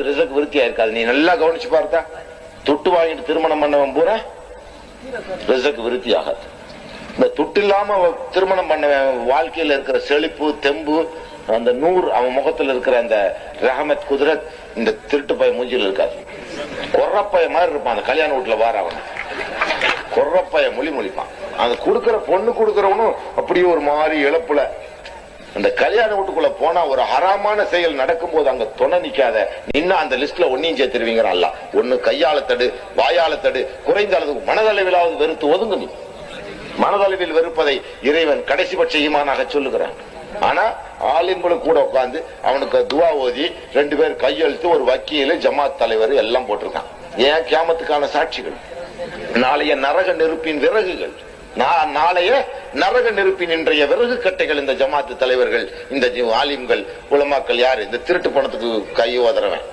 Result விருத்தியா இருக்காது. நீ நல்லா கவனிச்சு பார்த்தா துட்டு வாங்கிட்டு திருமணம் பண்ணவன் பூரா ரிசல்ட் விருத்தி ஆகாது. இந்த துட்டு இல்லாம திருமணம் பண்ணவன் வாழ்க்கையில இருக்கிற செழிப்பு தெம்பு அந்த நூறு அவன் முகத்துல இருக்கிற அந்த ரஹமத் குதிரத் இந்த திருட்டு பைய மூஞ்சியில் இருக்காது. கொர்ரப்பைய மாதிரி இருப்பான். அந்த கல்யாண வீட்டுல வார அவன் கொர்ரப்பைய மொழிப்பான். அந்த கொடுக்கிற பொண்ணு கொடுக்கறவனும் அப்படியே ஒரு மாதிரி இழப்புல. அந்த கல்யாண வீட்டுக்குள்ள போனா ஒரு ஹராமான செயல் நடக்கும் போது அங்க துணை நிக்காத நின்னா அந்த லிஸ்ட்ல ஒன்னையும் சேர்த்திருவீங்க. அல்ல ஒண்ணு கையால தடு வாயால தடு குறைந்த அளவு மனதளவிலாவது வெறுத்து ஒதுங்கு. நீ மனதளவில் வெறுப்பதை இறைவன் கடைசி பட்ச ஈமானாக சொல்லுகிறான். ஆனா ஆலிம்களுக்கு கூட உட்கார்ந்து அவனுக்கு துவா ஓதி 2 பேர் கையெழுத்து ஒரு வக்கீல் ஜமாத் தலைவர் எல்லாம் போட்டிருக்கான். ஏன் கியாமத்துக்கான சாட்சிகள், நாளைய நரக நெருப்பின் விறகுகள், நாளைய நரக நெருப்பின் இன்றைய விறகு கட்டைகள் இந்த ஜமாத்து தலைவர்கள், இந்த ஆலிம்கள் உலமாக்கள். யாரு இந்த திருட்டு பணத்துக்கு கை ஓதுறவன்?